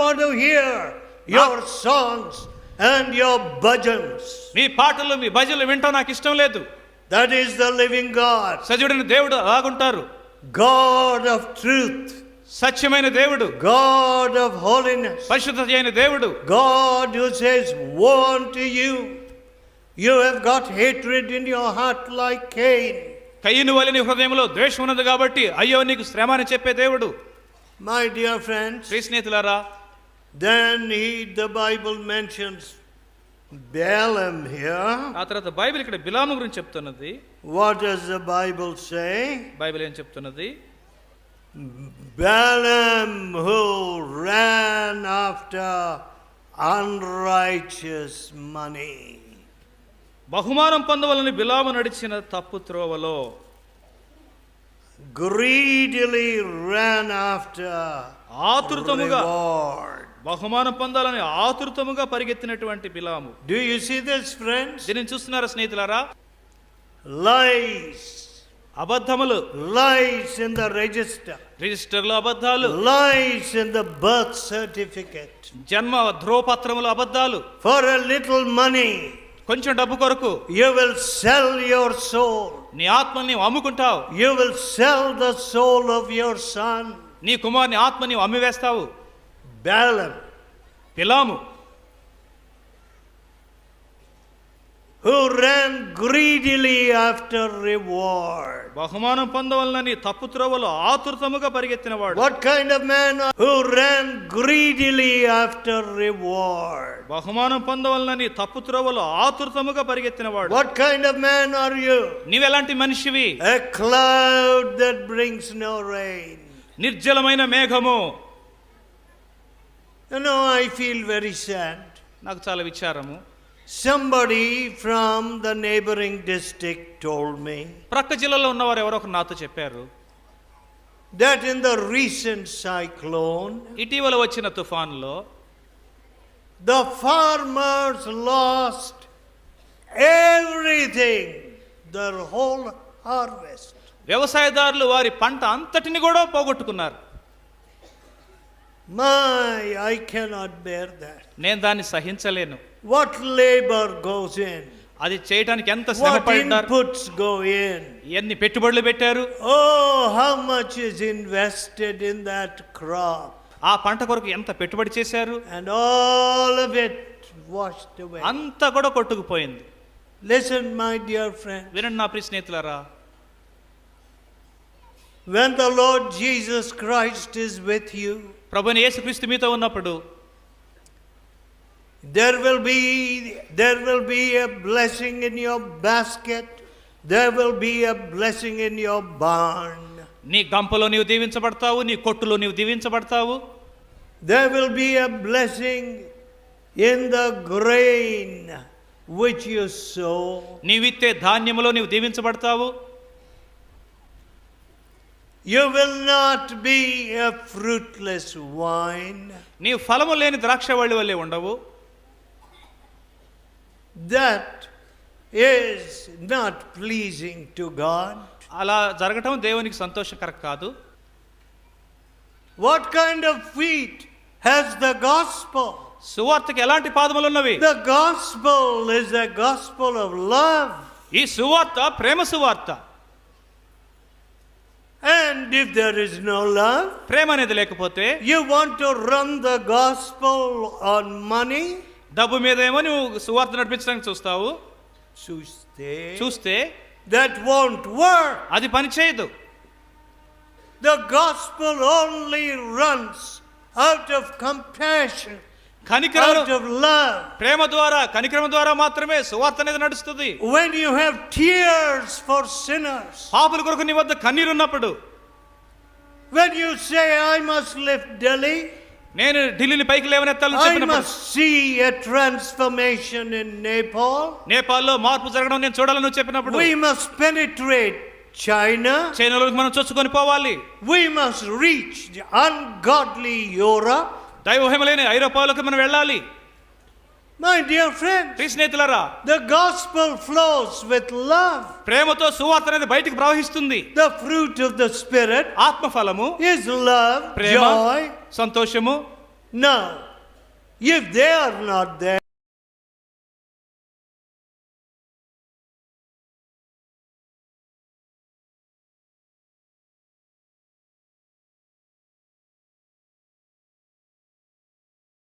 want to hear your songs and your bhajans. నీ పాటలు మీ భజనలు వింటం నాకు ఇష్టం లేదు. That is the living God. సజీవుడైన దేవుడు అలాగుంటారు. God of truth. సత్యమైన దేవుడు. God of holiness. పరిశుద్ధత అయిన దేవుడు. God who says, woe unto you. You have got hatred in your heart like Cain. కయీను వలె నీ హృదయంలో ద్వేషం ఉన్నది కాబట్టి అయ్యో నీకు శ్రమ అని చెప్పే దేవుడు. My dear friends, ప్రియ స్నేహితులారా, then the Bible mentions Balaam here. ఆ తర్వాత బైబిల్ ఇక్కడ బిలాము గురించి చెప్తున్నది. What does the Bible say? Bible ఏం చెప్తున్నది? Balaam who ran after unrighteous money. బహుమానం పొందవలని బిలాము నడిచిన తప్పు త్రోవలో, greedily ran after ఆతురతముగా reward. బహుమానం పొందాలని ఆతురతముగా పరిగెత్తినటువంటి బిలాము. Do you see this, friends? దీనిని చూస్తున్నారా స్నేహితులారా? Lies. అబద్ధములు. Lies in the register. రిజిస్టర్లో అబద్ధాలు. Lies in the birth certificate. జన్మ ధ్రువపత్రములు అబద్ధాలు. For a little money, కొంచెం డబ్బు కొరకు you will sell your soul. నీ ఆత్మని నీవు అమ్ముకుంటావు. You will sell the soul of your son. నీ కుమారుని ఆత్మ నీవు అమ్మివేస్తావు. Balaam, Balaam who ran greedily after reward. బహుమానం పొందవలనని తప్పు త్రోవలో ఆతురతముగా పరిగెత్తినవాడు. What kind of man who ran greedily after reward? బహుమానం పొందవలనని తప్పు త్రోవలో ఆతురతముగా పరిగెత్తినవాడు. What kind of man are you? నీవెలాంటి మనిషివి? A cloud that brings no rain. నిర్జలమైన మేఘము. You know, I feel very sad. నాకు చాలా విచారము. Somebody from the neighboring district told me ప్రక్క జిల్లాలో ఉన్నవారు ఎవరో ఒకరు నాతో చెప్పారు that in the recent cyclone, ఇటీవల వచ్చిన తుఫాన్లో the farmers lost everything, their whole harvest. వ్యవసాయదారులు వారి పంట అంతటిని కూడా పోగొట్టుకున్నారు. I cannot bear that. నేను దాన్ని సహించలేను. What labor goes in? అది చేయడానికి ఎంత శ్రమ What పడ్డారు, inputs go in? ఎన్ని పెట్టుబడులు పెట్టారు. Oh, how much is invested in that crop? ఆ పంట కొరకు ఎంత పెట్టుబడి చేశారు. And all of it washed away. అంతా కూడా కొట్టుకుపోయింది. Listen, my dear friend. వినండి నా ప్రియ స్నేహితులారా, When the Lord Jesus Christ is with you, ప్రభువైన యేసుక్రీస్తు మీతో ఉన్నప్పుడు there will be a blessing in your basket. There will be a blessing in your barn. నీ గంపలో నీవు దీవించబడతావు, నీ కొట్టులో నీవు దీవించబడతావు. There will be a blessing in the grain which you sow. నీవిత్తే ధాన్యములో నీవు దీవించబడతావు. You will not be a fruitless vine. నీవు ఫలము లేని ద్రాక్షవల్లి వలె ఉండవు. That is not pleasing to God. అలా జరగటం దేవునికి సంతోషకరం కాదు. What kind of feet has the gospel? సువార్తకి ఎలాంటి పాదములు ఉన్నవి? The gospel is a gospel of love. ఈ సువార్త ప్రేమ సువార్త. And if there is no love, ప్రేమ అనేది లేకపోతే, you want to run the gospel on money? డబ్బు మీద ఏమో నువ్వు సువార్త నడిపించడానికి చూస్తావు. చూస్తే that won't work. అది పని చేయదు. The gospel only runs out of compassion, out of love. ప్రేమ ద్వారా, కనికరం ద్వారా మాత్రమే సువార్త అనేది నడుస్తుంది. When you have tears for sinners, పాపుల కొరకు నీ వద్ద కన్నీరు ఉన్నప్పుడు, when you say I must lift Delhi, నేను ఢిల్లీని పైకి లేవనెత్తాలని I చెప్పినప్పుడు, must see a transformation in Nepal, నేపాల్లో మార్పు జరగడం నేను చూడాలని చెప్పినప్పుడు, we must penetrate China, చైనాలోకి మనం చొచ్చుకొని పోవాలి. we must reach the ungodly Europe, దైవహేమలేని ఐరోపాలోకి మనం వెళ్ళాలి. my dear friends, ప్రియ స్నేహితులారా, the gospel flows with love. ప్రేమతో సువార్త అనేది బయటికి ప్రవహిస్తుంది. The fruit of the spirit ఆత్మ ఫలము is love, ప్రేమ, joy, సంతోషము, Now, if they are not there,